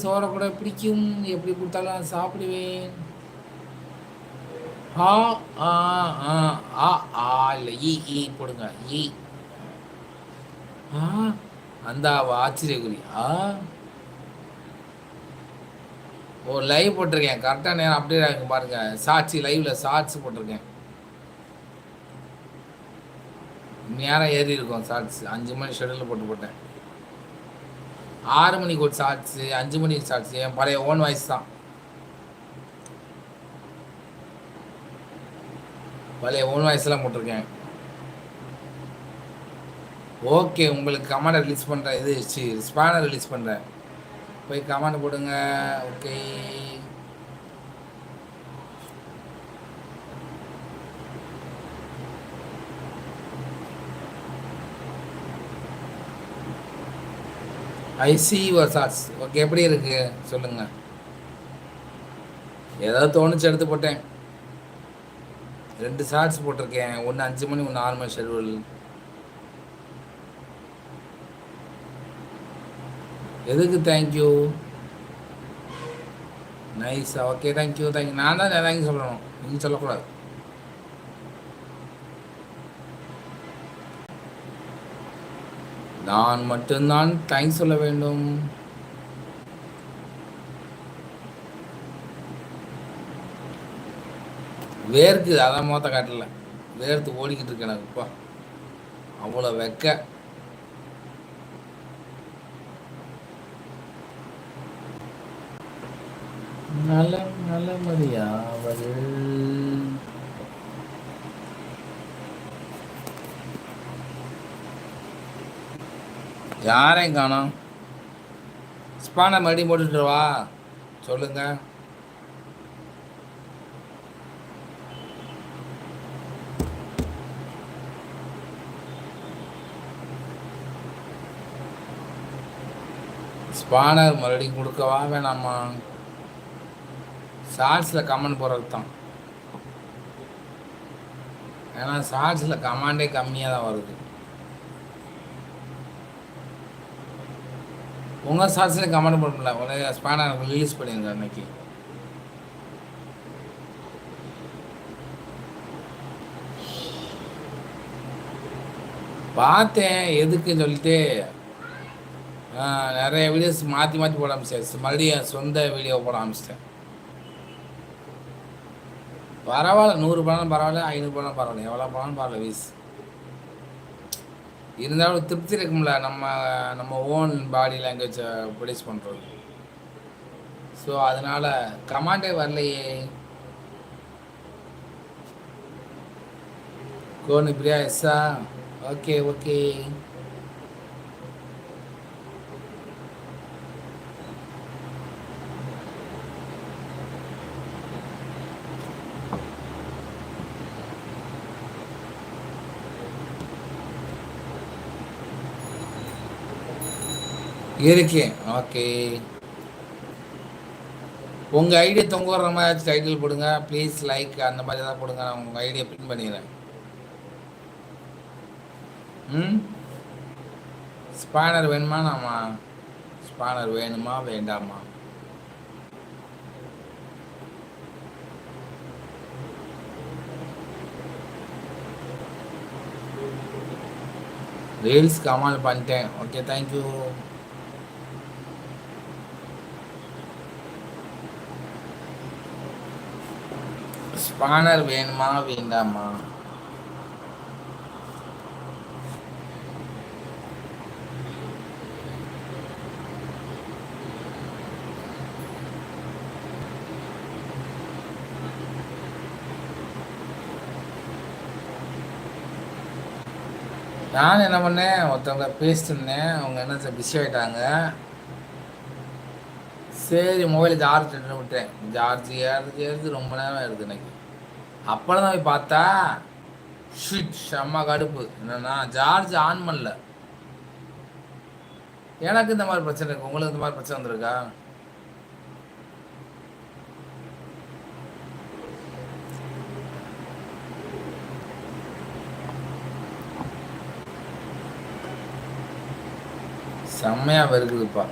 சோறை கூட பிடிக்கும், எப்படி கொடுத்தாலும் நான் சாப்பிடுவேன். ஆ ஆ ஆ ஆ ஆ இல்லை ஈ போடுங்க ஈ. ஆ அந்த ஆச்சரியக்குறி. ஓ லைவ் போட்டிருக்கேன் கரெக்டாக நேரம் அப்டேட் ஆகிருக்கு பாருங்க. சாட்சி லைவ்ல ஷார்ட்ஸ் போட்டிருக்கேன். நேரம் ஏறி இருக்கும் ஷார்ட்ஸ். 5 மணி ஷெடியூலில் போட்டேன். 6 மணிக்கு ஒரு ஷார்ட்ஸு, 5 மணிக்கு ஷார்ட்ஸு. என் பழைய ஓன் வாய்ஸ் தான். பழைய ஓன் வாய்ஸ்லாம் போட்டிருக்கேன். ஓகே உங்களுக்கு கமெண்ட் ரிலீஸ் பண்ணுறேன். இது ஸ்பேனர் ரிலீஸ் பண்ணுறேன். போய் கமெண்ட் போடுங்க. Okay I see your shorts. Okay எப்படி இருக்கு சொல்லுங்க. ஏதாவது தோணுச்சு எடுத்து போட்டேன். 2 ஷார்ட்ஸ் போட்டிருக்கேன். ஒன்று 5 மணி, ஒன்று 6 மணி ஷெடியூல். எதுக்கு தேங்க்யூ? நைஸ். Okay thank you. நான் தான் தேங்க்யூ சொல்லணும், நீங்கள் சொல்லக்கூடாது. நான் மட்டும்தான் தேங்க்ஸ் சொல்ல வேண்டும். வேர்க்குது, அதான் மொத்த காட்டல. வேர்த்து ஓடிக்கிட்டு இருக்கு எனக்கு இப்போ. அவ்வளோ வெக்க. நல்ல மரியாவது. யாரையும் காணோம். ஸ்பானை மறுபடியும் போட்டுட்டுருவா சொல்லுங்க. ஸ்பானர் மறுபடியும் கொடுக்கவா வேணாமா? ஷார்ட்ஸில் கமெண்ட் போடுறது தான். ஏன்னா ஷார்ட்ஸில் கமெண்டே கம்மியாக தான் வருது. உங்கள் ஷார்ட்ஸில் கமெண்ட் பண்ணல. உடனே ஸ்பானர் ரிலீஸ் பண்ணிடுங்க அன்னைக்கு. பார்த்தேன் எதுக்குன்னு சொல்லிட்டு நிறைய வீடியோஸ் மாற்றி போட ஆரம்பிச்சிட்டேன். மறுபடியும் சொந்த வீடியோ போட ஆரம்பிச்சிட்டேன். பரவாயில்ல, 100 படம் பரவாயில்ல, 500 படம் பரவாயில்ல, எவ்வளோ படம் பரவாயில்ல வீஸ். இருந்தாலும் திருப்தி இருக்கும்ல நம்ம ஓன் பாடி லாங்குவேஜை ப்ரொடியூஸ் பண்ணுறது. ஸோ அதனால் கமாண்டே வரலையே. கோனு பிரியா எஸ்ஸா? ஓகே இருக்கேன். ஓகே உங்கள் ஐடியா தொங்க வர்ற மாதிரி டைட்டில் போடுங்க ப்ளீஸ். லைக் அந்த மாதிரி தான் போடுங்க. நான் உங்கள் ஐடியா பின் பண்ணிடுறேன். ஸ்பானர் வேணுமா? நாமா ஸ்பானர் வேணுமா வேண்டாமா? ரீல்ஸ் கமால் பண்ணிட்டேன். Okay thank you. ஸ்பானர் வேணுமா வேண்டாமா? நான் என்ன பண்ணேன், ஒருத்தவங்க பேசிட்டு இருந்தேன். அவங்க என்ன பிஸி ஆகிட்டாங்க. சரி மொபைல் சார்ஜ் விட்டேன். சார்ஜ் ஏறுது ரொம்ப நேரம் ஆயிடுது எனக்கு. அப்போதான் போய் பார்த்தா செம்ம கடுப்பு. என்னன்னா சார்ஜ் ஆன் பண்ணல. எனக்கு இந்த மாதிரி பிரச்சனை இருக்கு, உங்களுக்கு இந்த மாதிரி பிரச்சனை வந்திருக்கா? செம்மையாக இருக்குதுப்பா.